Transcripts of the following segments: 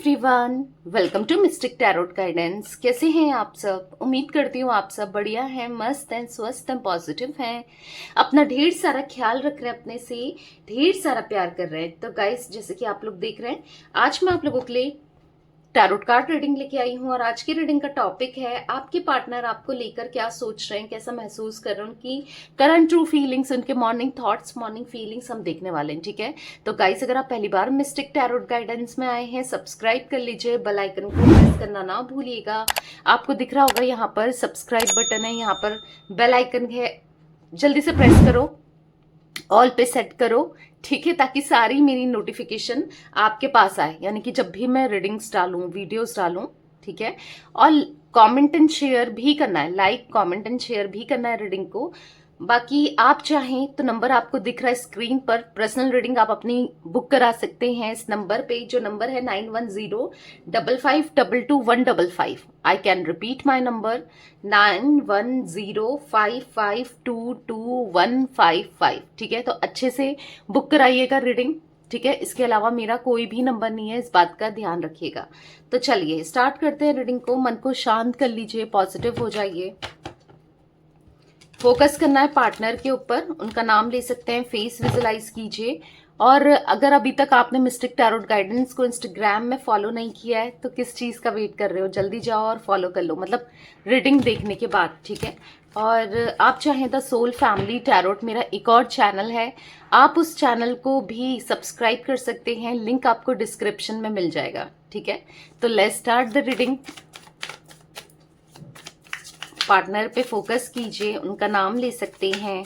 Everyone, welcome to mystic tarot guidance. कैसे हैं आप सब? उम्मीद करती हूँ आप सब बढ़िया हैं, मस्त हैं, स्वस्थ हैं, पॉजिटिव हैं, अपना ढेर सारा ख्याल रख रहे हैं, अपने से ढेर सारा प्यार कर रहे हैं। तो गाइस, जैसे कि आप लोग देख रहे हैं, आज मैं आप लोगों के लिए टैरोट कार्ड रीडिंग लेके आई हूँ और आज की रीडिंग का टॉपिक है आपके पार्टनर आपको लेकर क्या सोच रहे हैं, कैसा महसूस कर रहे हैं, उनकी करंट ट्रू फीलिंग्स, उनके मॉर्निंग थॉट्स, मॉर्निंग फीलिंग्स हम देखने वाले हैं। ठीक है, तो गाइस, अगर आप पहली बार मिस्टिक टैरोट गाइडेंस में आए हैं, सब्सक्राइब कर लीजिए, बेल आइकन को प्रेस करना ना भूलिएगा। आपको दिख रहा होगा यहाँ पर सब्सक्राइब बटन है, यहाँ पर बेल आइकन है, जल्दी से प्रेस करो, ऑल पे सेट करो। ठीक है, ताकि सारी मेरी नोटिफिकेशन आपके पास आए, यानी कि जब भी मैं रीडिंग्स डालूं, वीडियोस डालूं। ठीक है, और कमेंट एंड शेयर भी करना है, लाइक कमेंट एंड शेयर भी करना है रीडिंग को। बाकी आप चाहें तो नंबर आपको दिख रहा है स्क्रीन पर, पर्सनल रीडिंग आप अपनी बुक करा सकते हैं इस नंबर पे, जो नंबर है 9105522155। I can repeat my number 9105522155। ठीक है, तो अच्छे से बुक कराइएगा रीडिंग। ठीक है, इसके अलावा मेरा कोई भी नंबर नहीं है, इस बात का ध्यान रखिएगा। तो चलिए स्टार्ट करते हैं रीडिंग को। मन को शांत कर लीजिए, पॉजिटिव हो जाइए। फोकस करना है पार्टनर के ऊपर, उनका नाम ले सकते हैं, फेस विजुलाइज कीजिए। और अगर अभी तक आपने मिस्टिक टैरोट गाइडेंस को इंस्टाग्राम में फॉलो नहीं किया है तो किस चीज का वेट कर रहे हो, जल्दी जाओ और फॉलो कर लो, मतलब रीडिंग देखने के बाद। ठीक है, और आप चाहें द सोल फैमिली टैरोट मेरा एक और चैनल है, आप उस चैनल को भी सब्सक्राइब कर सकते हैं, लिंक आपको डिस्क्रिप्शन में मिल जाएगा। ठीक है, तो let's start the reading. Partner पे फोकस कीजिए, उनका नाम ले सकते हैं।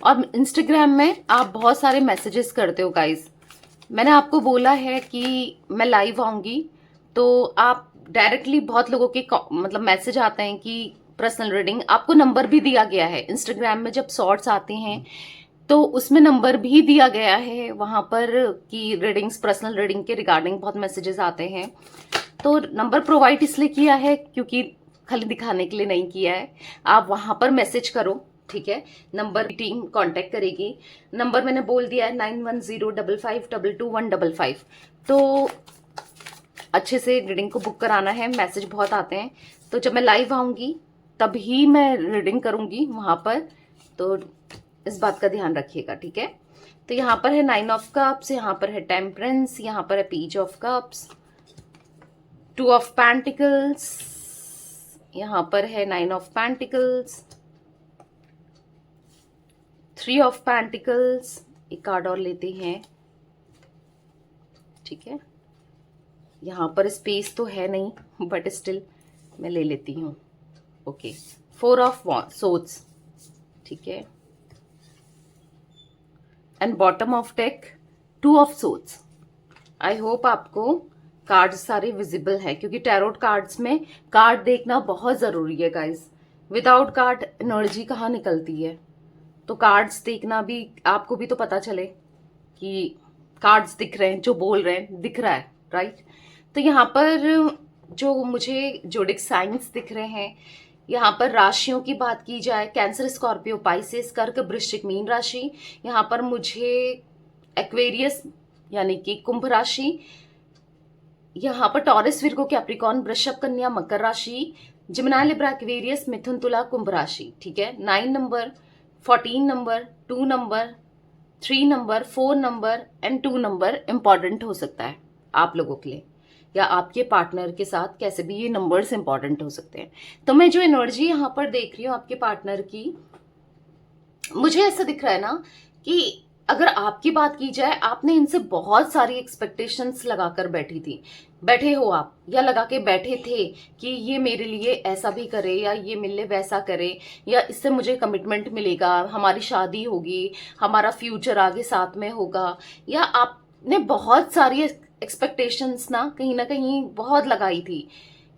और इंस्टाग्राम में आप बहुत सारे मैसेजेस करते हो गाइस, मैंने आपको बोला है कि मैं लाइव आऊंगी, तो आप डायरेक्टली, बहुत लोगों के मतलब मैसेज आते हैं कि पर्सनल रीडिंग, आपको नंबर भी दिया गया है इंस्टाग्राम में, जब शॉर्ट्स आते हैं तो उसमें नंबर भी दिया गया है वहां पर कि रीडिंग्स, पर्सनल रीडिंग के रिगार्डिंग बहुत मैसेजेस आते हैं। तो नंबर प्रोवाइड इसलिए किया है क्योंकि खाली दिखाने के लिए नहीं किया है, आप वहां पर मैसेज करो। ठीक है, नंबर टीम कांटेक्ट करेगी। नंबर मैंने बोल दिया है 9105522155। तो अच्छे से रीडिंग को बुक कराना है, मैसेज बहुत आते हैं, तो जब मैं लाइव आऊंगी तभी मैं रीडिंग करूंगी वहां पर, तो इस बात का ध्यान रखिएगा। ठीक है, तो यहाँ पर है 9 ऑफ कप्स, यहाँ पर है टेम्परेंस, यहाँ पर है page of cups, 2 of pentacles, यहाँ पर है 9 ऑफ पेंटिकल्स, 3 ऑफ पेंटिकल्स। एक कार्ड और लेते हैं। ठीक है, यहाँ पर स्पेस तो है नहीं बट स्टिल मैं ले लेती हूँ। Okay, 4 of swords. ठीक है, and bottom of deck 2 of swords. I hope आपको कार्ड्स सारे विजिबल है, क्योंकि टैरोट कार्ड्स में कार्ड देखना बहुत जरूरी है गाइस। विदाउट कार्ड एनर्जी कहाँ निकलती है, तो कार्ड्स देखना भी, आपको भी तो पता चले कि कार्ड्स दिख रहे हैं, जो बोल रहे हैं दिख रहा है, राइट। तो यहाँ पर जो मुझे जोडिक साइंस दिख रहे हैं, यहाँ पर राशियों की बात की जाए, कैंसर, स्कॉर्पियो, पाइसेस, कर्क, वृश्चिक, मीन राशि। यहाँ पर मुझे एक्वेरियस यानी कि कुंभ राशि, यहाँ पर टॉरस, विर्गो, कैप्रिकॉर्न, वृषभ, कन्या, मकर राशि, जिमिनी, लिब्रा, एक्वेरियस, मिथुन, तुला, कुंभ राशि। ठीक है, 9 number, 14 number, 2 number, 3 number, 4 number and 2 number important हो सकता है आप लोगों के लिए, या आपके पार्टनर के साथ कैसे भी ये नंबर्स इंपॉर्टेंट हो सकते हैं। तो मैं जो एनर्जी यहाँ पर देख रही हूँ आपके पार्टनर की, मुझे ऐसा दिख रहा है ना कि अगर आपकी बात की जाए, आपने इनसे बहुत सारी एक्सपेक्टेशंस लगाकर बैठे हो आप, या लगा के बैठे थे कि ये मेरे लिए ऐसा भी करे, या ये मेरे लिए वैसा करे, या इससे मुझे कमिटमेंट मिलेगा, हमारी शादी होगी, हमारा फ्यूचर आगे साथ में होगा, या आपने बहुत सारी एक्सपेक्टेशंस ना कहीं बहुत लगाई थी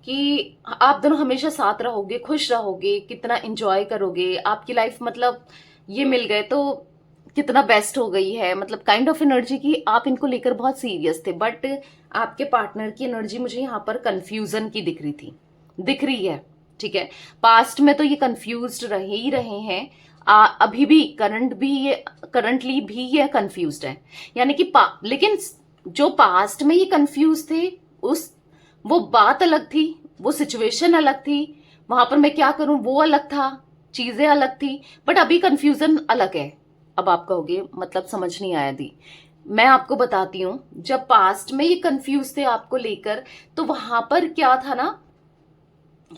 कि आप दोनों हमेशा साथ रहोगे, खुश रहोगे, कितना एंजॉय करोगे, आपकी लाइफ मतलब ये मिल गए तो कितना बेस्ट हो गई है, मतलब काइंड ऑफ एनर्जी की आप इनको लेकर बहुत सीरियस थे। बट आपके पार्टनर की एनर्जी मुझे यहाँ पर कंफ्यूजन की दिख रही है। ठीक है, पास्ट में तो ये कंफ्यूज्ड रहे ही रहे हैं, अभी भी करंटली भी ये कंफ्यूज्ड है, यानी कि लेकिन जो पास्ट में ये कंफ्यूज थे वो बात अलग थी, वो सिचुएशन अलग थी, वहां पर मैं क्या करूं वो अलग था, चीजें अलग थी, बट अभी कंफ्यूजन अलग है। अब आप कहोगे मतलब समझ नहीं आया दी। मैं आपको बताती हूँ, जब पास्ट में ये कंफ्यूज थे आपको लेकर, तो वहां पर क्या था ना,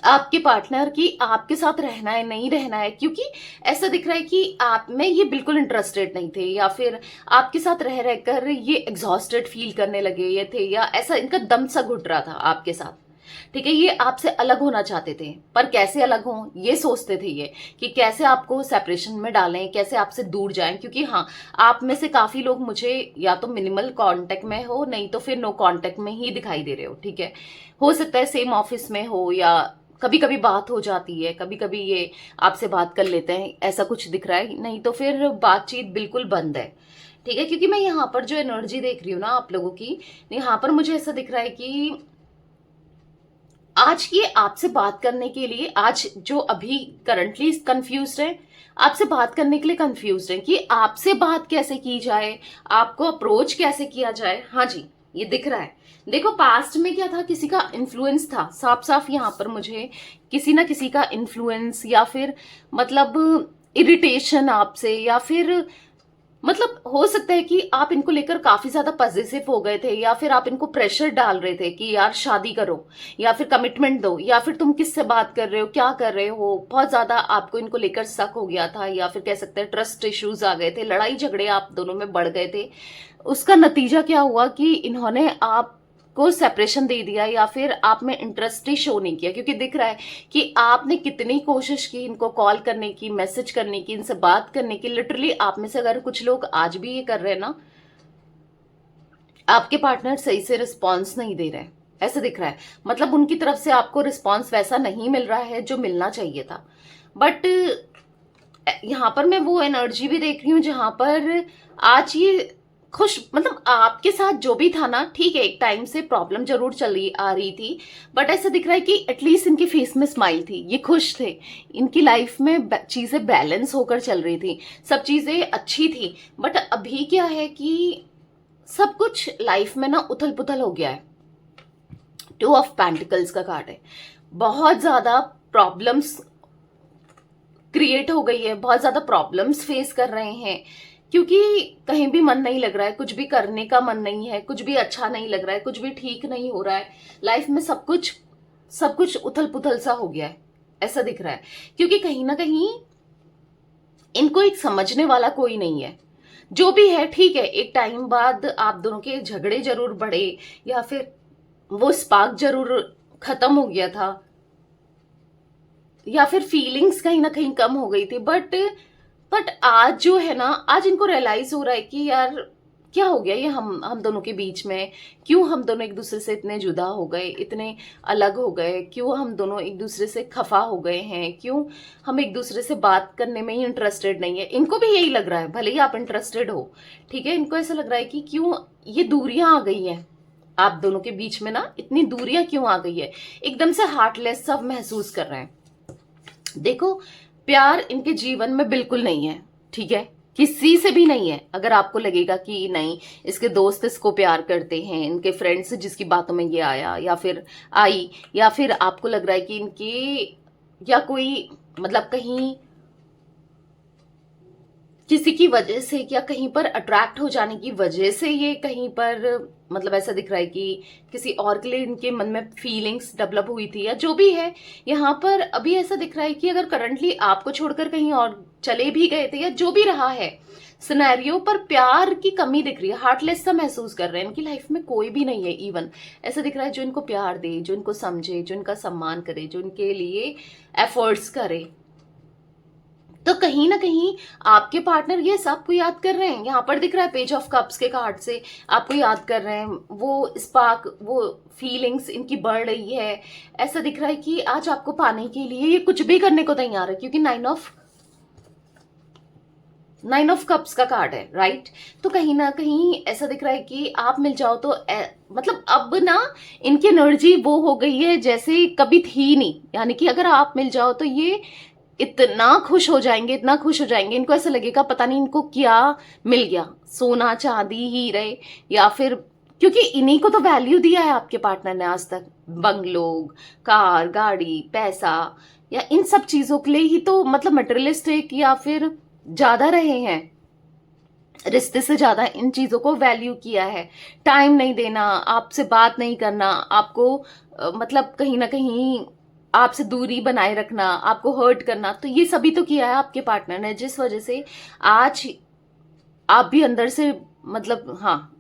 आपके पार्टनर की आपके साथ रहना है नहीं रहना है, क्योंकि ऐसा दिख रहा है कि आप में ये बिल्कुल इंटरेस्टेड नहीं थे, या फिर आपके साथ रह रहकर ये एग्जॉस्टेड फील करने लगे ये थे, या ऐसा इनका दम सा घुट रहा था आपके साथ। ठीक है, ये आपसे अलग होना चाहते थे, पर कैसे अलग हों ये सोचते थे ये, कि कैसे आपको सेपरेशन में डालें, कैसे आपसे दूर जाएं। क्योंकि हाँ, आप में से काफी लोग मुझे या तो मिनिमल कांटेक्ट में हो, नहीं तो फिर नो कांटेक्ट में ही दिखाई दे रहे हो। ठीक है, हो सकता है सेम ऑफिस में हो, या कभी कभी बात हो जाती है, कभी कभी ये आपसे बात कर लेते हैं, ऐसा कुछ दिख रहा है, नहीं तो फिर बातचीत बिल्कुल बंद है। ठीक है, क्योंकि मैं यहाँ पर जो एनर्जी देख रही हूँ ना आप लोगों की, यहाँ पर मुझे ऐसा दिख रहा है कि आज ये आपसे बात करने के लिए, आज जो अभी करंटली कंफ्यूज है, आपसे बात करने के लिए कंफ्यूज है कि आपसे बात कैसे की जाए, आपको अप्रोच कैसे किया जाए। हाँ जी, ये दिख रहा है। देखो पास्ट में क्या था, किसी का इन्फ्लुएंस था, साफ साफ यहाँ पर मुझे किसी ना किसी का इन्फ्लुएंस, या फिर मतलब इरिटेशन आपसे, या फिर मतलब हो सकता है कि आप इनको लेकर काफी ज्यादा पॉजिटिव हो गए थे, या फिर आप इनको प्रेशर डाल रहे थे कि यार शादी करो, या फिर कमिटमेंट दो, या फिर तुम किससे बात कर रहे हो, क्या कर रहे हो, बहुत ज्यादा आपको इनको लेकर शक हो गया था, या फिर कह सकते हैं ट्रस्ट इश्यूज आ गए थे, लड़ाई झगड़े आप दोनों में बढ़ गए थे। उसका नतीजा क्या हुआ कि इन्होंने आप को सेपरेशन दे दिया, या फिर आप में इंटरेस्ट ही शो नहीं किया। क्योंकि दिख रहा है कि आपने कितनी कोशिश की इनको कॉल करने की, मैसेज करने की, इनसे बात करने की। लिटरली आप में से अगर कुछ लोग आज भी ये कर रहे हैं ना, आपके पार्टनर सही से रिस्पॉन्स नहीं दे रहे, ऐसा दिख रहा है। मतलब उनकी तरफ से आपको रिस्पॉन्स वैसा नहीं मिल रहा है जो मिलना चाहिए था। बट यहां पर मैं वो एनर्जी भी देख रही हूं जहां पर आज ये खुश, मतलब आपके साथ जो भी था ना, ठीक है, एक टाइम से प्रॉब्लम जरूर चली आ रही थी, बट ऐसा दिख रहा है कि एटलीस्ट इनके फेस में स्माइल थी, ये खुश थे, इनकी लाइफ में चीजें बैलेंस होकर चल रही थी, सब चीजें अच्छी थी। बट अभी क्या है कि सब कुछ लाइफ में ना उथल पुथल हो गया है। 2 ऑफ पेंटिकल्स का कार्ड है। बहुत ज्यादा प्रॉब्लम्स क्रिएट हो गई है, बहुत ज्यादा प्रॉब्लम्स फेस कर रहे हैं, क्योंकि कहीं भी मन नहीं लग रहा है, कुछ भी करने का मन नहीं है, कुछ भी अच्छा नहीं लग रहा है, कुछ भी ठीक नहीं हो रहा है लाइफ में, सब कुछ उथल पुथल सा हो गया है, ऐसा दिख रहा है। क्योंकि कहीं ना कहीं इनको एक समझने वाला कोई नहीं है। जो भी है ठीक है, एक टाइम बाद आप दोनों के झगड़े जरूर बढ़े, या फिर वो स्पार्क जरूर खत्म हो गया था, या फिर फीलिंग्स कहीं ना कहीं कम हो गई थी। बट आज जो है ना, आज इनको रियलाइज हो रहा है कि यार क्या हो गया ये हम दोनों के बीच में, क्यों हम दोनों एक दूसरे से इतने जुदा हो गए, इतने अलग हो गए, क्यों हम दोनों एक दूसरे से खफा हो गए हैं, क्यों हम एक दूसरे से बात करने में ही इंटरेस्टेड नहीं है। इनको भी यही लग रहा है, भले ही आप इंटरेस्टेड हो, ठीक है, इनको ऐसा लग रहा है कि क्यों ये दूरियां आ गई हैं आप दोनों के बीच में ना, इतनी दूरियां क्यों आ गई है, एकदम से हार्टलेस सब महसूस कर रहे हैं। देखो प्यार इनके जीवन में बिल्कुल नहीं है, ठीक है, किसी से भी नहीं है। अगर आपको लगेगा कि नहीं इसके दोस्त इसको प्यार करते हैं, इनके फ्रेंड्स जिसकी बातों में ये आया या फिर आई, या फिर आपको लग रहा है कि इनके या कोई मतलब कहीं किसी की वजह से या कहीं पर अट्रैक्ट हो जाने की वजह से ये कहीं पर मतलब ऐसा दिख रहा है कि किसी और के लिए इनके मन में फीलिंग्स डेवलप हुई थी, या जो भी है यहाँ पर अभी ऐसा दिख रहा है कि अगर करंटली आपको छोड़कर कहीं और चले भी गए थे, या जो भी रहा है सिनेरियो, पर प्यार की कमी दिख रही है, हार्टलेस सा महसूस कर रहे हैं, इनकी लाइफ में कोई भी नहीं है इवन ऐसा दिख रहा है जो इनको प्यार दे, जो इनको समझे, जो इनका सम्मान करे, जो इनके लिए एफर्ट्स करे। तो कहीं ना कहीं आपके पार्टनर ये सबको याद कर रहे हैं। यहाँ पर दिख रहा है पेज ऑफ कप्स के कार्ड से आपको याद कर रहे हैं, वो स्पार्क, वो फीलिंग्स इनकी बढ़ रही है। ऐसा दिख रहा है कि आज आपको पाने के लिए ये कुछ भी करने को तैयार है, क्योंकि नाइन ऑफ कप्स का कार्ड है, राइट। तो कहीं ना कहीं ऐसा दिख रहा है कि आप मिल जाओ तो मतलब अब ना इनकी एनर्जी वो हो गई है जैसे कभी थी नहीं, यानी कि अगर आप मिल जाओ तो ये इतना खुश हो जाएंगे, इतना खुश हो जाएंगे, इनको ऐसा लगेगा पता नहीं इनको क्या मिल गया, सोना चांदी हीरे या फिर क्योंकि इन्हीं को तो वैल्यू दिया है आपके पार्टनर ने आज तक। बंगलो, कार, गाड़ी, पैसा, या इन सब चीजों के लिए ही तो मतलब मटेरियलिस्टिक या फिर ज्यादा रहे हैं, रिश्ते से ज्यादा इन चीजों को वैल्यू किया है। टाइम नहीं देना, आपसे बात नहीं करना, आपको मतलब कहीं ना कहीं आपसे दूरी बनाए रखना, आपको हर्ट करना, तो ये सभी तो किया है आपके पार्टनर ने, जिस वजह से आज आप भी अंदर से मतलब हाँ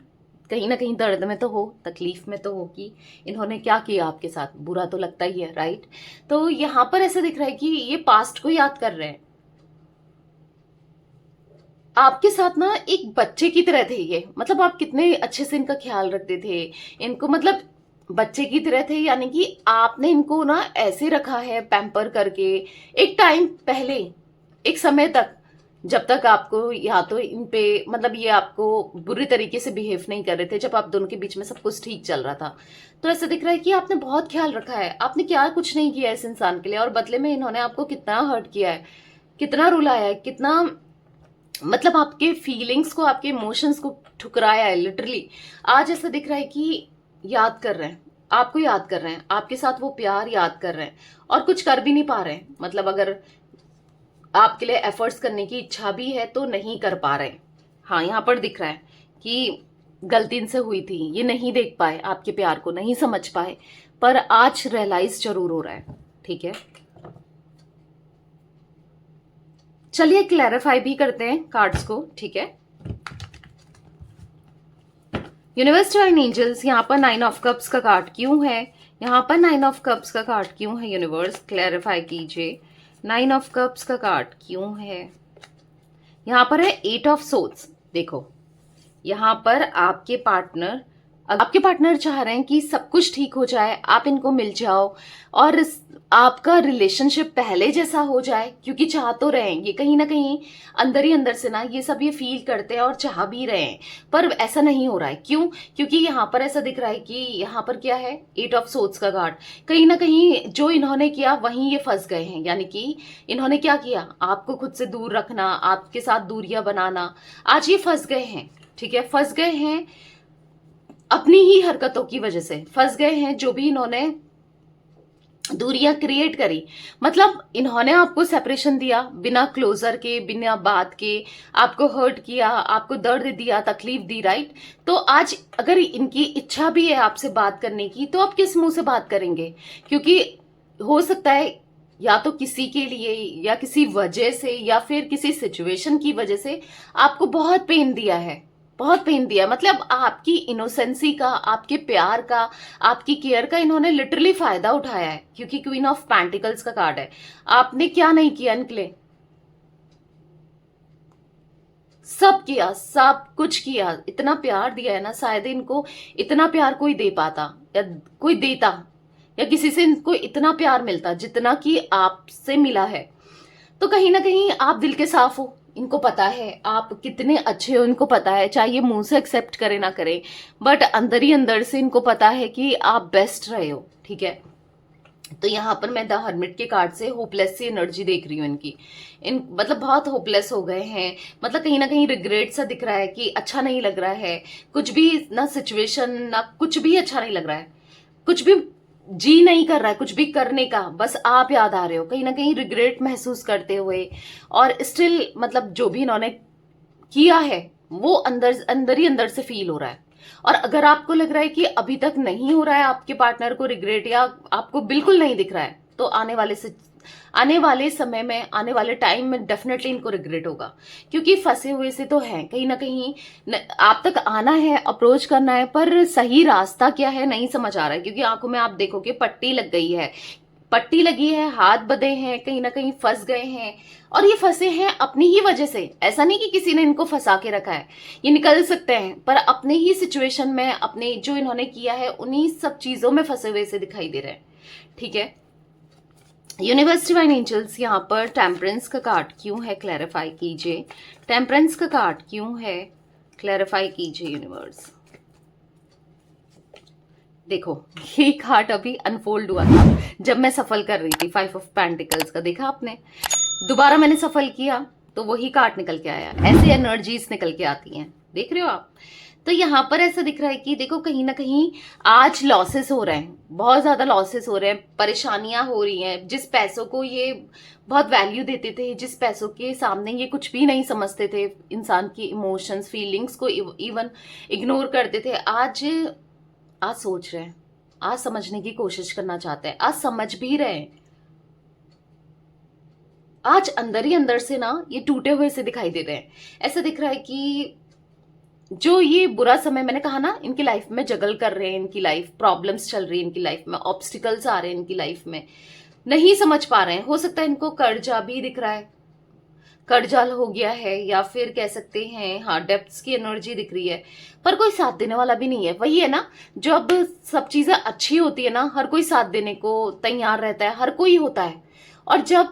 कहीं ना कहीं दर्द में तो हो, तकलीफ में तो हो कि इन्होंने क्या किया आपके साथ, बुरा तो लगता ही है, राइट। तो यहां पर ऐसा दिख रहा है कि ये पास्ट को याद कर रहे हैं। आपके साथ ना एक बच्चे की तरह थे ये, मतलब आप कितने अच्छे से इनका ख्याल रखते थे, इनको मतलब बच्चे की तरह थे, यानी कि आपने इनको ना ऐसे रखा है पैम्पर करके एक टाइम पहले, एक समय तक, जब तक आपको या तो इन पे मतलब ये आपको बुरी तरीके से बिहेव नहीं कर रहे थे, जब आप दोनों के बीच में सब कुछ ठीक चल रहा था। तो ऐसा दिख रहा है कि आपने बहुत ख्याल रखा है, आपने क्या कुछ नहीं किया इस इंसान के लिए, और बदले में इन्होंने आपको कितना हर्ट किया है, कितना रुलाया है, कितना मतलब आपके फीलिंग्स को, आपके इमोशंस को ठुकराया है लिटरली। आज ऐसा दिख रहा है कि याद कर रहे हैं, आपको याद कर रहे हैं, आपके साथ वो प्यार याद कर रहे हैं, और कुछ कर भी नहीं पा रहे हैं। मतलब अगर आपके लिए एफर्ट्स करने की इच्छा भी है तो नहीं कर पा रहे। हाँ, यहाँ पर दिख रहा है कि गलती इनसे हुई थी, ये नहीं देख पाए, आपके प्यार को नहीं समझ पाए, पर आज रियलाइज जरूर हो रहा है। ठीक है, चलिए क्लैरिफाई भी करते हैं कार्ड्स को। ठीक है, यूनिवर्स डिवाइन एंजल्स, यहाँ पर 9 ऑफ कप्स का कार्ड क्यों है, यहाँ पर 9 ऑफ कप्स का कार्ड क्यों है, यूनिवर्स क्लैरिफाई कीजिए। 9 ऑफ कप्स का कार्ड क्यों है, यहाँ पर है 8 ऑफ सोर्ड्स। देखो यहाँ पर आपके पार्टनर चाह रहे हैं कि सब कुछ ठीक हो जाए, आप इनको मिल जाओ और आपका रिलेशनशिप पहले जैसा हो जाए, क्योंकि चाह तो रहे हैं ये, कहीं ना कहीं अंदर ही अंदर से ना ये सब ये फील करते हैं और चाह भी रहे हैं, पर ऐसा नहीं हो रहा है। क्यों? क्योंकि यहाँ पर ऐसा दिख रहा है कि यहाँ पर क्या है, 8 ऑफ सोर्ड्स का कार्ड, कहीं ना कहीं जो इन्होंने किया वहीं ये फंस गए हैं। यानी कि इन्होंने क्या किया, आपको खुद से दूर रखना, आपके साथ दूरियां बनाना, आज ये फंस गए हैं। ठीक है, फंस गए हैं अपनी ही हरकतों की वजह से, फंस गए हैं जो भी इन्होंने दूरियां क्रिएट करी। मतलब इन्होंने आपको सेपरेशन दिया बिना क्लोजर के, बिना बात के, आपको हर्ट किया, आपको दर्द दिया, तकलीफ दी, राइट। तो आज अगर इनकी इच्छा भी है आपसे बात करने की, तो आप किस मुंह से बात करेंगे? क्योंकि हो सकता है या तो किसी के लिए या किसी वजह से या फिर किसी सिचुएशन की वजह से आपको बहुत पेन दिया है, बहुत पेन दिया। मतलब आपकी इनोसेंसी का, आपके प्यार का, आपकी केयर का इन्होंने लिटरली फायदा उठाया है, क्योंकि क्वीन ऑफ पेंटिकल्स का कार्ड है। आपने क्या नहीं किया इनके लिए, सब किया, सब कुछ किया, इतना प्यार दिया है ना, शायद इनको इतना प्यार कोई दे पाता या कोई देता, या किसी से इनको इतना प्यार मिलता जितना कि आपसे मिला है। तो कहीं ना कहीं आप दिल के साफ हो, इनको पता है आप कितने अच्छे हो, इनको पता है, चाहे ये मुंह से एक्सेप्ट करे ना करे, बट अंदर ही अंदर से इनको पता है कि आप बेस्ट रहे हो। ठीक है, तो यहाँ पर मैं द हर्मिट के कार्ड से होपलेस सी एनर्जी देख रही हूँ इनकी। मतलब बहुत होपलेस हो गए हैं, मतलब कहीं ना कहीं रिग्रेट सा दिख रहा है कि अच्छा नहीं लग रहा है, कुछ भी ना, सिचुएशन ना कुछ भी अच्छा नहीं लग रहा है, कुछ भी जी नहीं कर रहा है कुछ भी करने का, बस आप याद आ रहे हो, कहीं ना कहीं रिग्रेट महसूस करते हुए। और स्टिल मतलब जो भी इन्होंने किया है वो अंदर अंदर ही अंदर से फील हो रहा है। और अगर आपको लग रहा है कि अभी तक नहीं हो रहा है आपके पार्टनर को रिग्रेट, या आपको बिल्कुल नहीं दिख रहा है, तो आने वाले समय में, आने वाले टाइम में डेफिनेटली इनको रिग्रेट होगा, क्योंकि फंसे हुए से तो हैं कहीं ना कहीं। आप तक आना है, अप्रोच करना है, पर सही रास्ता क्या है नहीं समझ आ रहा है, क्योंकि आंखों में आप देखोगे पट्टी लग गई है, पट्टी लगी है, हाथ बंधे हैं, कहीं ना कहीं फंस गए हैं। और ये फंसे हैं अपनी ही वजह से, ऐसा नहीं कि किसी ने इनको फंसा के रखा है, ये निकल सकते हैं, पर अपने ही सिचुएशन में, अपने जो इन्होंने किया है उन्हीं सब चीजों में फंसे हुए से दिखाई दे रहे हैं। ठीक है, यूनिवर्स डिवाइन एंजल्स, यहाँ पर टेम्परेंस का कार्ड क्यों है, क्लैरिफाई कीजिए। टेम्परेंस का कार्ड क्यों है, क्लैरिफाई कीजिए यूनिवर्स। देखो ये कार्ड अभी अनफोल्ड हुआ था जब मैं सफल कर रही थी, 5 ऑफ पेंटिकल्स का, देखा आपने। दोबारा मैंने सफल किया तो वही कार्ड निकल के आया। ऐसे एनर्जीज निकल के आती हैं, देख रहे हो आप। तो यहाँ पर ऐसा दिख रहा है कि देखो कहीं ना कहीं आज लॉसेस हो रहे हैं, बहुत ज्यादा लॉसेस हो रहे हैं, परेशानियां हो रही हैं। जिस पैसों को ये बहुत वैल्यू देते थे, जिस पैसों के सामने ये कुछ भी नहीं समझते थे, इंसान की इमोशंस फीलिंग्स को इवन इग्नोर करते थे, आज आज सोच रहे हैं, आज समझने की कोशिश करना चाहते हैं, आज समझ भी रहे हैं। आज अंदर ही अंदर से ना ये टूटे हुए से दिखाई दे रहे हैं। ऐसा दिख रहा है कि जो ये बुरा समय मैंने कहा ना, इनकी लाइफ में जगल कर रहे हैं, इनकी लाइफ प्रॉब्लम्स चल रही है, इनकी लाइफ में ऑब्स्टिकल्स आ रहे हैं, इनकी लाइफ में नहीं समझ पा रहे हैं। हो सकता है इनको कर्जा भी दिख रहा है, कर्जा हो गया है, या फिर कह सकते हैं हाँ डेब्ट्स की एनर्जी दिख रही है, पर कोई साथ देने वाला भी नहीं है। वही है ना, जब सब चीजें अच्छी होती है ना, हर कोई साथ देने को तैयार रहता है, हर कोई होता है, और जब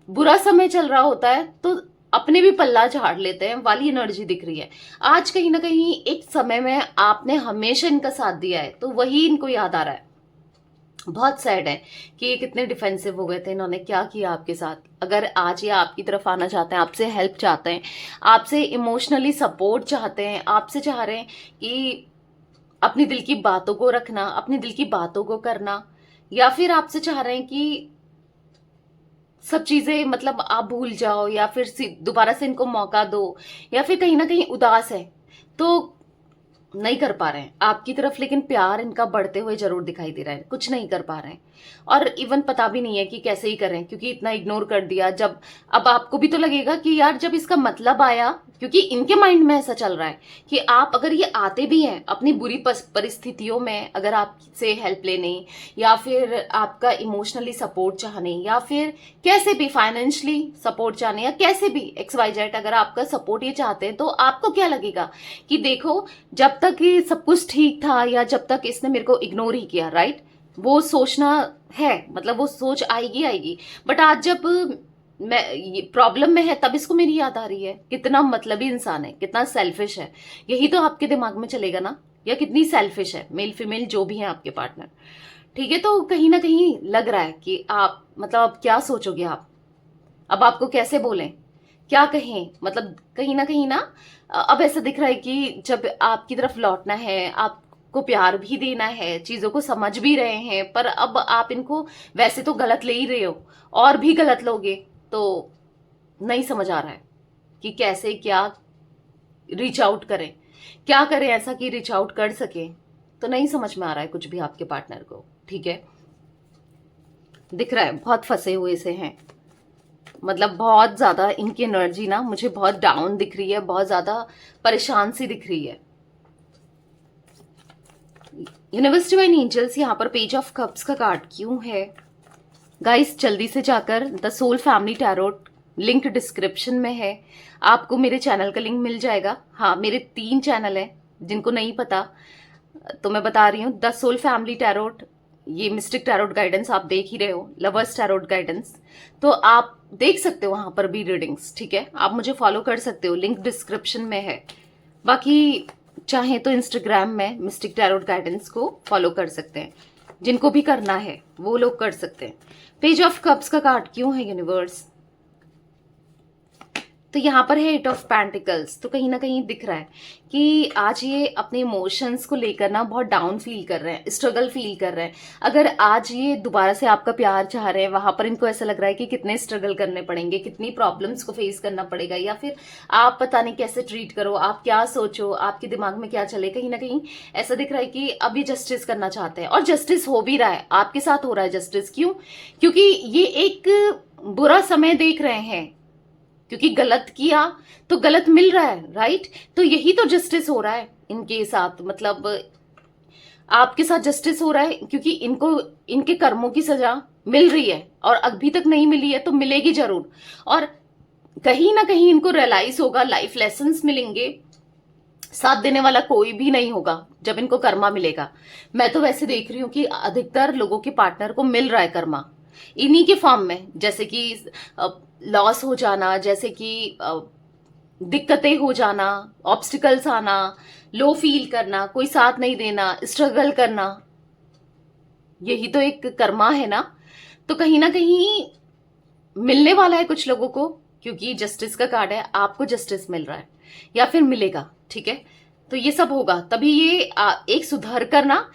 बुरा समय चल रहा होता है तो अपने भी पल्ला झाड़ लेते हैं वाली एनर्जी दिख रही है। आज कहीं ना कहीं एक समय में आपने हमेशा इनका साथ दिया है, तो वही इनको याद आ रहा है। बहुत सैड है कि ये कितने डिफेंसिव हो गए थे, इन्होंने क्या किया आपके साथ। अगर आज ये आपकी तरफ आना चाहते हैं, आपसे हेल्प चाहते हैं, आपसे इमोशनली सपोर्ट चाहते हैं, आपसे चाह रहे हैं कि अपनी दिल की बातों को रखना, अपनी दिल की बातों को करना, या फिर आपसे चाह रहे हैं कि सब चीजें मतलब आप भूल जाओ, या फिर दोबारा से इनको मौका दो, या फिर कहीं ना कहीं उदास है तो नहीं कर पा रहे हैं आपकी तरफ, लेकिन प्यार इनका बढ़ते हुए जरूर दिखाई दे रहा है, कुछ नहीं कर पा रहे हैं। और इवन पता भी नहीं है कि कैसे ही करें, क्योंकि इतना इग्नोर कर दिया। जब अब आपको भी तो लगेगा कि यार जब इसका मतलब आया, क्योंकि इनके माइंड में ऐसा चल रहा है कि आप अगर ये आते भी हैं अपनी बुरी परिस्थितियों में, अगर आपसे हेल्प लेने, या फिर आपका इमोशनली सपोर्ट चाहने, या फिर कैसे भी फाइनेंशियली सपोर्ट चाहने, या कैसे भी XYZ अगर आपका सपोर्ट ये चाहते हैं, तो आपको क्या लगेगा कि देखो जब तक ये सब कुछ ठीक था, या जब तक इसने मेरे को इग्नोर ही किया, राइट, वो सोचना है, मतलब वो सोच आएगी आएगी। बट आज जब मैं प्रॉब्लम में है, तब इसको मेरी याद आ रही है। कितना मतलबी इंसान है, कितना सेल्फिश है, यही तो आपके दिमाग में चलेगा ना, या कितनी सेल्फिश है, मेल फीमेल जो भी है आपके पार्टनर। ठीक है, तो कहीं ना कहीं लग रहा है कि आप मतलब अब क्या सोचोगे आप, अब आपको कैसे बोलें, क्या कहें, मतलब कहीं ना अब ऐसा दिख रहा है कि जब आपकी तरफ लौटना है, आपको प्यार भी देना है, चीजों को समझ भी रहे हैं, पर अब आप इनको वैसे तो गलत ले ही रहे हो, और भी गलत लोगे, तो नहीं समझ आ रहा है कि कैसे क्या रीच आउट करें, क्या करें ऐसा कि रीच आउट कर सके। तो नहीं समझ में आ रहा है कुछ भी आपके पार्टनर को। ठीक है, दिख रहा है बहुत फंसे हुए से हैं, मतलब बहुत ज्यादा इनकी एनर्जी ना मुझे बहुत डाउन दिख रही है, बहुत ज्यादा परेशान सी दिख रही है। यूनिवर्स डिवाइन एंजल्स, यहाँ पर पेज ऑफ कप्स का कार्ड क्यों है गाइस? जल्दी से जाकर the soul family tarot link description में है, आपको मेरे चैनल का लिंक मिल जाएगा। हाँ, मेरे 3 चैनल हैं, जिनको नहीं पता तो मैं बता रही हूँ। द सोल फैमिली टैरोट, ये मिस्टिक टैरोट गाइडेंस आप देख ही रहे हो, लवर्स टैरोट गाइडेंस, तो आप देख सकते हो वहां पर भी रीडिंग्स। ठीक है, आप मुझे फॉलो कर सकते हो, लिंक डिस्क्रिप्शन में है। बाकी चाहे तो इंस्टाग्राम में मिस्टिक टैरोट गाइडेंस को फॉलो कर सकते हैं, जिनको भी करना है वो लोग कर सकते हैं। पेज ऑफ कप्स का कार्ड क्यों है यूनिवर्स? तो यहाँ पर है 8 ऑफ पेंटिकल्स, तो कहीं ना कहीं दिख रहा है कि आज ये अपने इमोशंस को लेकर ना बहुत डाउन फील कर रहे हैं, स्ट्रगल फील कर रहे हैं। अगर आज ये दोबारा से आपका प्यार चाह रहे हैं, वहां पर इनको ऐसा लग रहा है कि कितने स्ट्रगल करने पड़ेंगे, कितनी प्रॉब्लम्स को फेस करना पड़ेगा, या फिर आप पता नहीं कैसे ट्रीट करो, आप क्या सोचो, आपके दिमाग में क्या चले। कहीं ना कहीं ऐसा दिख रहा है कि अभी जस्टिस करना चाहते हैं, और जस्टिस हो भी रहा है, आपके साथ हो रहा है जस्टिस। क्यों? क्योंकि ये एक बुरा समय देख रहे हैं, क्योंकि गलत किया तो गलत मिल रहा है, राइट? तो यही तो जस्टिस हो रहा है इनके साथ, मतलब आपके साथ जस्टिस हो रहा है, क्योंकि इनको इनके कर्मों की सजा मिल रही है, और अभी तक नहीं मिली है तो मिलेगी जरूर। और कहीं ना कहीं इनको रियलाइज होगा, लाइफ लेसन्स मिलेंगे, साथ देने वाला कोई भी नहीं होगा जब इनको कर्मा मिलेगा। मैं तो वैसे देख रही हूँ कि अधिकतर लोगों के पार्टनर को मिल रहा है कर्मा इन्हीं के फॉर्म में, जैसे कि लॉस हो जाना, जैसे कि दिक्कतें हो जाना, ऑब्स्टिकल्स आना, लो फील करना, कोई साथ नहीं देना, स्ट्रगल करना, यही तो एक कर्मा है ना। तो कहीं ना कहीं मिलने वाला है कुछ लोगों को, क्योंकि जस्टिस का कार्ड है, आपको जस्टिस मिल रहा है या फिर मिलेगा। ठीक है, तो ये सब होगा तभी ये एक सुधर कर ना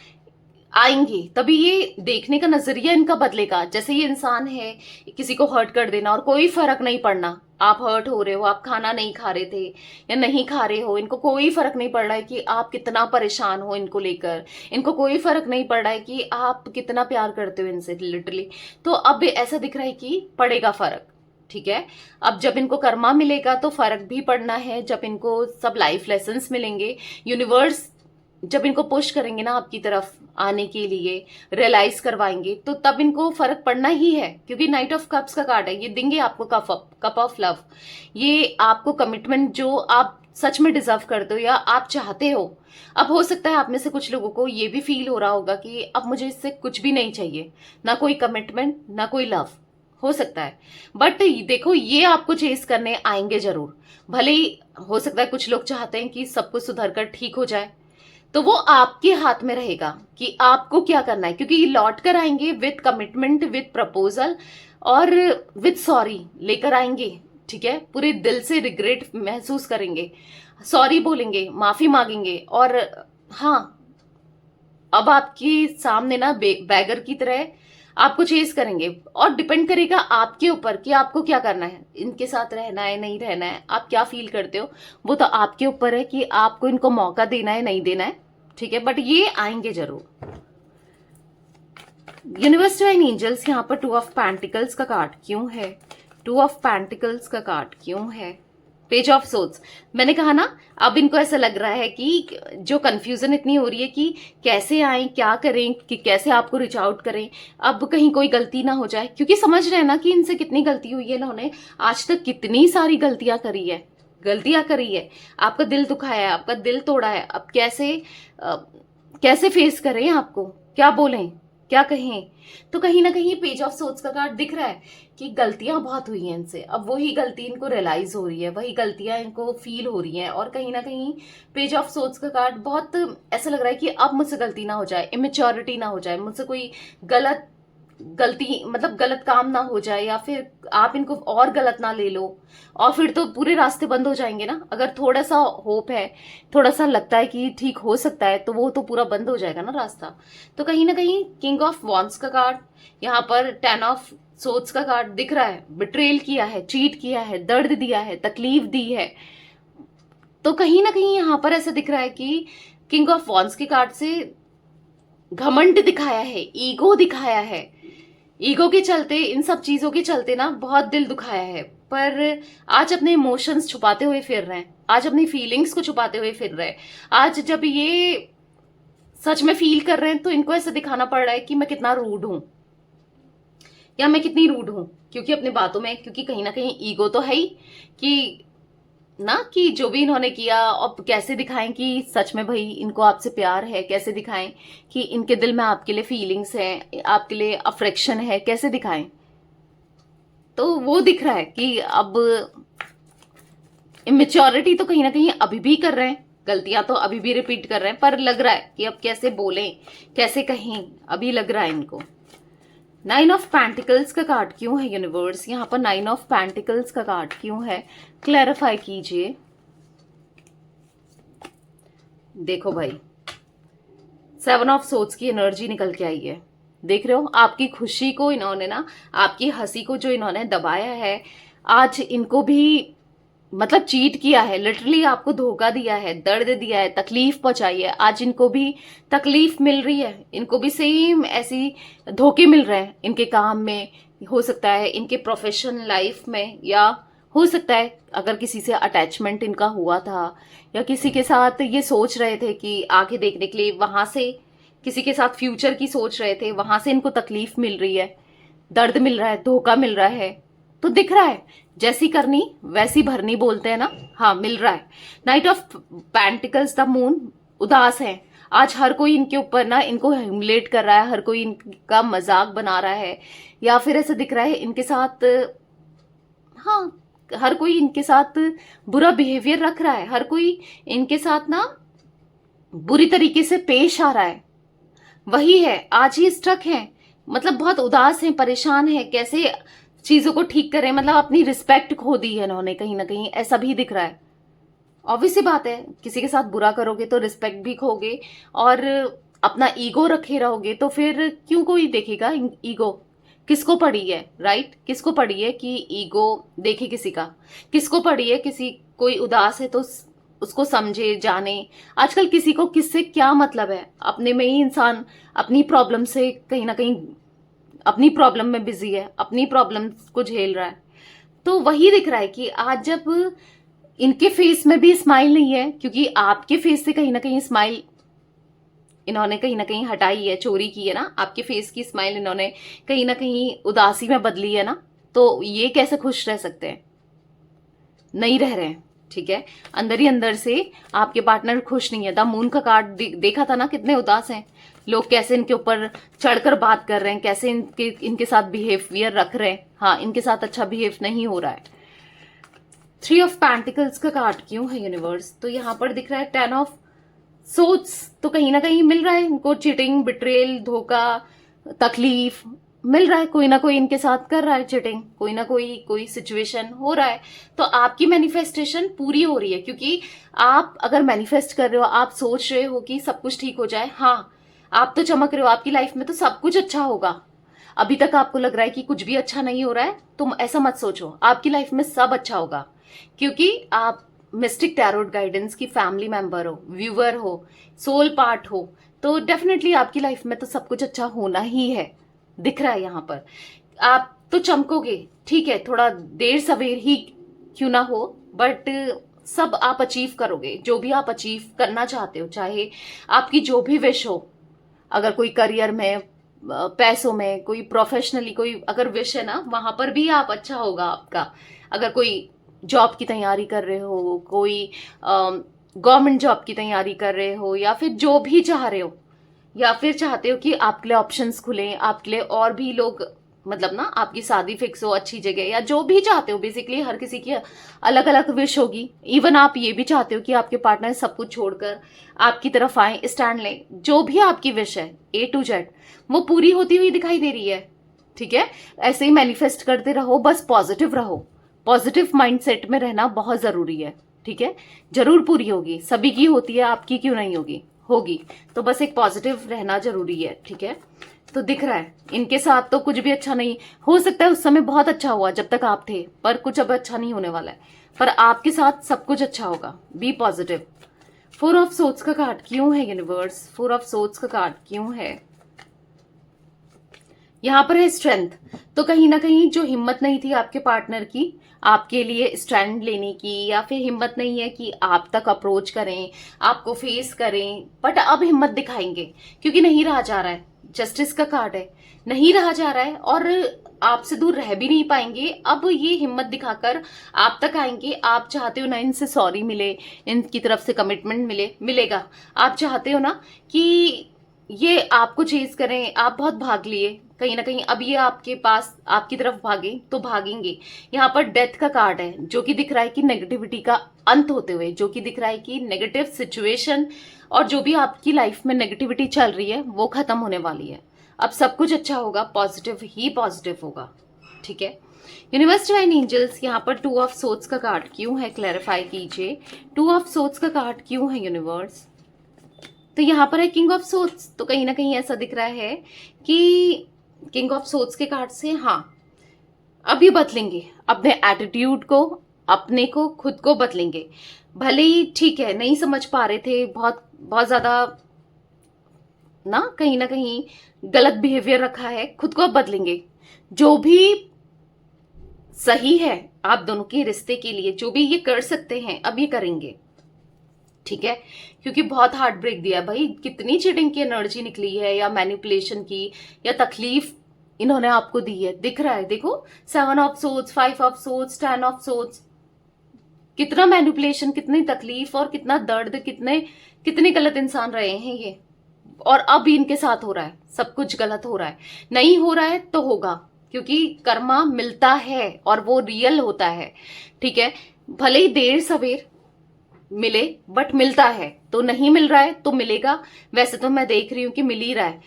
आएंगे, तभी ये देखने का नजरिया इनका बदलेगा। जैसे ये इंसान है, किसी को हर्ट कर देना और कोई फर्क नहीं पड़ना, आप हर्ट हो रहे हो, आप खाना नहीं खा रहे थे या नहीं खा रहे हो, इनको कोई फर्क नहीं पड़ रहा है कि आप कितना परेशान हो इनको लेकर, इनको कोई फर्क नहीं पड़ रहा है कि आप कितना प्यार करते हो इनसे लिटरली। तो अब ऐसा दिख रहा है कि पड़ेगा फर्क, ठीक है। अब जब इनको कर्मा मिलेगा तो फर्क भी पड़ना है, जब इनको सब लाइफ लेसन्स मिलेंगे, यूनिवर्स जब इनको पुश करेंगे ना आपकी तरफ आने के लिए, रियलाइज करवाएंगे, तो तब इनको फर्क पड़ना ही है, क्योंकि नाइट ऑफ कप्स का कार्ड है। ये देंगे आपको कप ऑफ लव, ये आपको कमिटमेंट जो आप सच में डिजर्व करते हो या आप चाहते हो। अब हो सकता है आप में से कुछ लोगों को ये भी फील हो रहा होगा कि अब मुझे इससे कुछ भी नहीं चाहिए, ना कोई कमिटमेंट ना कोई लव, हो सकता है। बट देखो ये आपको चेस करने आएंगे जरूर। भले ही हो सकता है कुछ लोग चाहते हैं कि सब कुछ सुधर कर ठीक हो जाए, तो वो आपके हाथ में रहेगा कि आपको क्या करना है, क्योंकि ये लौट कर आएंगे विद कमिटमेंट, विद प्रपोजल और विद सॉरी लेकर आएंगे, ठीक है। पूरे दिल से रिग्रेट महसूस करेंगे, सॉरी बोलेंगे, माफी मांगेंगे, और हाँ अब आपके सामने ना बैगर की तरह आपको चेस करेंगे। और डिपेंड करेगा आपके ऊपर कि आपको क्या करना है, इनके साथ रहना है नहीं रहना है, आप क्या फील करते हो, वो तो आपके ऊपर है कि आपको इनको मौका देना है नहीं देना है, ठीक है। बट ये आएंगे जरूर। यूनिवर्स डिवाइन एंजल्स यहाँ पर 2 ऑफ पेंटिकल्स का कार्ड क्यों है, 2 ऑफ पेंटिकल्स का कार्ड क्यों है, पेज ऑफ सोर्ड्स। मैंने कहा ना, अब इनको ऐसा लग रहा है कि जो कंफ्यूजन इतनी हो रही है कि कैसे आए, क्या करें, कि कैसे आपको रिच आउट करें, अब कहीं कोई गलती ना हो जाए, क्योंकि समझ रहे हैं ना कि इनसे कितनी गलती हुई है, इन्होंने आज तक कितनी सारी गलतियां करी है, आपका दिल दुखाया है, आपका दिल तोड़ा है। अब कैसे फेस करें, आपको क्या बोलें, क्या कहें। तो कहीं ना कहीं पेज ऑफ सोर्ड्स का कार्ड दिख रहा है कि गलतियां बहुत हुई हैं इनसे, अब वही गलती इनको रियलाइज हो रही है, वही गलतियां इनको फील हो रही हैं। और कहीं ना कहीं पेज ऑफ सोर्ड्स का कार्ड बहुत ऐसा लग रहा है कि अब मुझसे गलती ना हो जाए, इमेच्योरिटी ना हो जाए, मुझसे कोई गलती मतलब गलत काम ना हो जाए, या फिर आप इनको और गलत ना ले लो, और फिर तो पूरे रास्ते बंद हो जाएंगे ना। अगर थोड़ा सा होप है, थोड़ा सा लगता है कि ठीक हो सकता है, तो वो तो पूरा बंद हो जाएगा ना रास्ता। तो कहीं ना कहीं किंग ऑफ वॉन्ड्स का कार्ड, यहाँ पर 10 ऑफ सोर्ड्स का कार्ड दिख रहा है। बिट्रेल किया है, चीट किया है, दर्द दिया है, तकलीफ दी है। तो कहीं ना कहीं यहाँ पर ऐसा दिख रहा है कि किंग ऑफ वॉन्ड्स के कार्ड से घमंड दिखाया है, ईगो दिखाया है, ईगो के चलते, इन सब चीजों के चलते ना बहुत दिल दुखाया है। पर आज अपने इमोशंस छुपाते हुए फिर रहे हैं, आज अपनी फीलिंग्स को छुपाते हुए फिर रहे हैं। आज जब ये सच में फील कर रहे हैं तो इनको ऐसा दिखाना पड़ रहा है कि मैं कितना रूड हूं या मैं कितनी रूड हूं, क्योंकि अपनी बातों में, क्योंकि कहीं ना कहीं ईगो तो है ही कि ना, कि जो भी इन्होंने किया, और कैसे दिखाएं कि सच में भाई इनको आपसे प्यार है, कैसे दिखाएं कि इनके दिल में आपके लिए फीलिंग्स हैं, आपके लिए अफेक्शन है, कैसे दिखाएं। तो वो दिख रहा है कि अब इमेच्योरिटी तो कहीं ना कहीं अभी भी कर रहे हैं, गलतियां तो अभी भी रिपीट कर रहे हैं, पर लग रहा है कि अब कैसे बोलें, कैसे कहें, अभी लग रहा है इनको। 9 ऑफ पेंटिकल्स का कार्ड क्यों है यूनिवर्स, यहाँ पर 9 ऑफ पेंटिकल्स का कार्ड क्यों है, क्लैरिफाई कीजिए। देखो भाई, 7 ऑफ सोर्ड्स की एनर्जी निकल के आई है। देख रहे हो, आपकी खुशी को इन्होंने ना, आपकी हंसी को जो इन्होंने दबाया है, आज इनको भी मतलब चीट किया है, लिटरली आपको धोखा दिया है, दर्द दिया है, तकलीफ पहुंचाई है। आज इनको भी तकलीफ मिल रही है, इनको भी सेम ऐसी धोखे मिल रहे हैं इनके काम में, हो सकता है इनके प्रोफेशनल लाइफ में, या हो सकता है अगर किसी से अटैचमेंट इनका हुआ था, या किसी के साथ ये सोच रहे थे कि आगे देखने के लिए, वहां से किसी के साथ फ्यूचर की सोच रहे थे, वहां से इनको तकलीफ मिल रही है, दर्द मिल रहा है, धोखा मिल रहा है। तो दिख रहा है जैसी करनी वैसी भरनी बोलते हैं ना, हाँ मिल रहा है। Night of pentacles, the moon, उदास है आज। हर कोई इनके ऊपर ना, इनको ह्यूमिलेट कर रहा है, हर कोई इनका मजाक बना रहा है, या फिर ऐसा दिख रहा है इनके साथ, हाँ हर कोई इनके साथ बुरा बिहेवियर रख रहा है, हर कोई इनके साथ ना बुरी तरीके से पेश आ रहा है। वही है, आज ही स्ट्रक है, मतलब बहुत उदास है, परेशान है, कैसे चीजों को ठीक करें, मतलब अपनी रिस्पेक्ट खो दी है इन्होंने कहीं ना कहीं, ऐसा भी दिख रहा है। ऑब्वियस सी बात है, किसी के साथ बुरा करोगे तो रिस्पेक्ट भी खोगे और अपना ईगो रखे रहोगे, तो फिर क्यों कोई देखेगा ईगो? किसको पड़ी है, राइट? किसको पड़ी है कि ईगो देखे किसी का? किसको पड़ी है किसी कोई उदास है तो उसको समझे जाने? आजकल किसी को किससे क्या मतलब है, अपने में ही इंसान अपनी प्रॉब्लम से कहीं ना कहीं अपनी प्रॉब्लम में बिजी है, अपनी प्रॉब्लम को झेल रहा है। तो वही दिख रहा है कि आज जब इनके फेस में भी स्माइल नहीं है, क्योंकि आपके फेस से कहीं ना कहीं स्माइल इन्होंने कहीं ना कहीं हटाई है, चोरी की है ना, आपके फेस की स्माइल इन्होंने कहीं ना कहीं उदासी में बदली है ना, तो ये कैसे खुश रह सकते हैं? नहीं रह रहे हैं, ठीक है? अंदर ही अंदर से आपके पार्टनर खुश नहीं है। द मून का कार्ड देखा था ना, कितने उदास हैं लोग, कैसे इनके ऊपर चढ़कर बात कर रहे हैं, कैसे इनके साथ बिहेवियर रख रहे हैं। हाँ, इनके साथ अच्छा बिहेव नहीं हो रहा है। 3 ऑफ पेंटिकल्स का कार्ड क्यों है यूनिवर्स? तो यहाँ पर दिख रहा है 10 ऑफ सोच, तो कहीं ना कहीं मिल रहा है इनको चीटिंग, बिट्रेल, धोखा, तकलीफ मिल रहा है। कोई ना कोई इनके साथ कर रहा है चीटिंग, कोई ना कोई सिचुएशन हो रहा है। तो आपकी मैनिफेस्टेशन पूरी हो रही है, क्योंकि आप अगर मैनिफेस्ट कर रहे हो, आप सोच रहे हो कि सब कुछ ठीक हो जाए। हाँ, आप तो चमक रहे हो, आपकी लाइफ में तो सब कुछ अच्छा होगा। अभी तक आपको लग रहा है कि कुछ भी अच्छा नहीं हो रहा है, तुम ऐसा मत सोचो, आपकी लाइफ में सब अच्छा होगा, क्योंकि आप मिस्टिक टैरोट गाइडेंस की फैमिली मेंबर हो, व्यूअर हो, सोल पार्ट हो, तो डेफिनेटली आपकी लाइफ में तो सब कुछ अच्छा होना ही है। दिख रहा है यहाँ पर आप तो चमकोगे, ठीक है, थोड़ा देर सवेर ही क्यों ना हो, बट सब आप अचीव करोगे, जो भी आप अचीव करना चाहते हो, चाहे आपकी जो भी विश हो। अगर कोई करियर में, पैसों में, कोई प्रोफेशनली कोई अगर विश है ना, वहां पर भी आप अच्छा होगा आपका। अगर कोई जॉब की तैयारी कर रहे हो, कोई गवर्नमेंट जॉब की तैयारी कर रहे हो, या फिर जो भी चाह रहे हो, या फिर चाहते हो कि आपके लिए ऑप्शंस खुलें, आपके लिए और भी लोग, मतलब ना आपकी शादी फिक्स हो अच्छी जगह, या जो भी चाहते हो। बेसिकली हर किसी की अलग अलग विश होगी। इवन आप ये भी चाहते हो कि आपके पार्टनर सब कुछ छोड़कर आपकी तरफ आए, स्टैंड लें। जो भी आपकी विश है A to Z, वो पूरी होती हुई दिखाई दे रही है, ठीक है? ऐसे ही मैनिफेस्ट करते रहो, बस पॉजिटिव रहो। पॉजिटिव माइंडसेट में रहना बहुत जरूरी है, ठीक है? जरूर पूरी होगी, सभी की होती है, आपकी क्यों नहीं होगी? होगी। तो बस एक पॉजिटिव रहना जरूरी है, ठीक है? तो दिख रहा है इनके साथ तो कुछ भी अच्छा नहीं हो सकता है। उस समय बहुत अच्छा हुआ जब तक आप थे, पर कुछ अब अच्छा नहीं होने वाला है, पर आपके साथ सब कुछ अच्छा होगा। Be positive. 4 ऑफ सोर्ड्स का कार्ड क्यों है यूनिवर्स? 4 ऑफ सोर्ड्स का कार्ड क्यों है? यहां पर है स्ट्रेंथ। तो कहीं ना कहीं जो हिम्मत नहीं थी आपके पार्टनर की आपके लिए स्टैंड लेने की, या फिर हिम्मत नहीं है कि आप तक अप्रोच करें, आपको फेस करें, बट अब हिम्मत दिखाएंगे, क्योंकि नहीं रहा जा रहा है। जस्टिस का कार्ड है, नहीं रहा जा रहा है और आपसे दूर रह भी नहीं पाएंगे। अब ये हिम्मत दिखाकर आप तक आएंगे। आप चाहते हो ना इनसे सॉरी मिले, इनकी तरफ से कमिटमेंट मिलेगा। आप चाहते हो ना कि ये आपको चेज करें, आप बहुत भाग लिए कहीं ना कहीं, अब ये आपके पास आपकी तरफ भागे तो भागेंगे। यहाँ पर डेथ का कार्ड है, जो कि दिख रहा है कि नेगेटिविटी का अंत होते हुए, जो कि दिख रहा है कि नेगेटिव सिचुएशन और जो भी आपकी लाइफ में नेगेटिविटी चल रही है वो खत्म होने वाली है। अब सब कुछ अच्छा होगा, पॉजिटिव ही पॉजिटिव होगा, ठीक है? यूनिवर्स डिवाइन एंजल्स, यहाँ पर 2 ऑफ सोर्ड्स का कार्ड क्यों है? क्लैरिफाई कीजिए, 2 ऑफ सोर्ड्स का कार्ड क्यों है यूनिवर्स? तो यहाँ पर है किंग ऑफ सोर्ड्स। तो कहीं ना कहीं ऐसा दिख रहा है कि किंग ऑफ सोर्ड्स के कार्ड से, हाँ, अब ये बदलेंगे अपने एटीट्यूड को, अपने को, खुद को बदलेंगे। भले ही ठीक है नहीं समझ पा रहे थे, बहुत बहुत ज्यादा ना कहीं गलत बिहेवियर रखा है, खुद को अब बदलेंगे। जो भी सही है आप दोनों के रिश्ते के लिए, जो भी ये कर सकते हैं अब ये करेंगे, ठीक है? क्योंकि बहुत हार्ट ब्रेक दिया भाई, कितनी चीटिंग की एनर्जी निकली है, या मैनिपुलेशन की, या तकलीफ इन्होंने आपको दी है। दिख रहा है, देखो 7 of swords, 5 of swords, 10 of swords. कितना मैनिपुलेशन, कितनी तकलीफ और कितना दर्द, कितने कितने गलत इंसान रहे हैं ये, और अब इनके साथ हो रहा है। सब कुछ गलत हो रहा है, नहीं हो रहा है तो होगा, क्योंकि कर्मा मिलता है और वो रियल होता है, ठीक है? भले ही देर सवेर, मिले, बट मिलता है तो नहीं मिल रहा है तो मिलेगा। वैसे तो मैं देख रही हूँ कि मिल ही रहा है,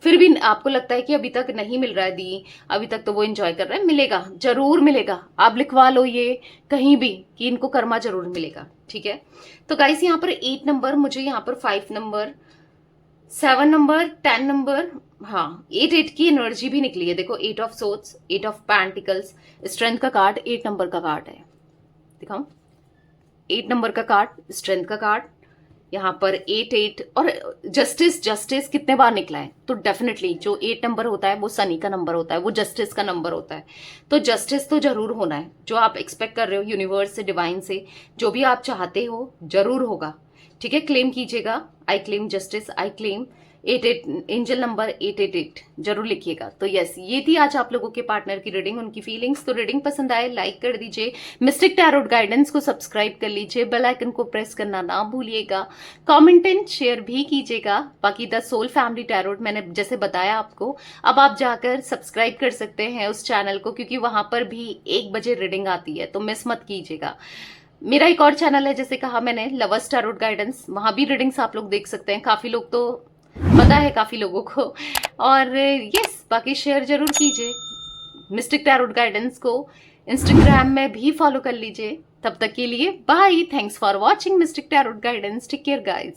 फिर भी आपको लगता है कि अभी तक नहीं मिल रहा है दी, अभी तक तो वो एंजॉय कर रहा है, मिलेगा, जरूर मिलेगा। आप लिखवा लो ये कहीं भी कि इनको कर्मा जरूर मिलेगा, ठीक है। तो गाइस यहाँ पर 8 नंबर, मुझे यहाँ पर 5 नंबर, 7 नंबर, 10 नंबर, हाँ 8 की एनर्जी भी निकली है। देखो 8 of swords, 8 of pentacles, strength का कार्ड 8 नंबर का कार्ड है, दिखाऊं 8 नंबर का कार्ड, स्ट्रेंथ का कार्ड, यहाँ पर 8 और जस्टिस। जस्टिस कितने बार निकला है, तो डेफिनेटली जो 8 नंबर होता है वो शनि का नंबर होता है, वो जस्टिस का नंबर होता है। तो जस्टिस तो जरूर होना है, जो आप एक्सपेक्ट कर रहे हो यूनिवर्स से, डिवाइन से, जो भी आप चाहते हो जरूर होगा, ठीक है। क्लेम कीजिएगा, I claim justice, I claim 88, angel number 888 जरूर लिखिएगा। तो यस, ये थी आज आप लोगों के पार्टनर की रीडिंग, उनकी फीलिंग्स। तो रीडिंग पसंद आए लाइक कर दीजिए, मिस्टिक टैरोट गाइडेंस को सब्सक्राइब कर लीजिए, बेल आइकन को प्रेस करना ना भूलिएगा, कमेंट एंड शेयर भी कीजिएगा। बाकी द सोल फैमिली टैरोट मैंने जैसे बताया आपको, अब आप जाकर सब्सक्राइब कर सकते हैं उस चैनल को, क्योंकि वहां पर भी 1 बजे रीडिंग आती है, तो मिस मत कीजिएगा। मेरा एक और चैनल है, जैसे कहा मैंने, लवर्स टैरोट गाइडेंस, वहां भी रीडिंग्स आप लोग देख सकते हैं। काफी लोग तो पता है, काफी लोगों को। और यस, बाकी शेयर जरूर कीजिए। मिस्टिक टैरोट गाइडेंस को इंस्टाग्राम में भी फॉलो कर लीजिए। तब तक के लिए bye, thanks for watching mystic tarot guidance, take care guys.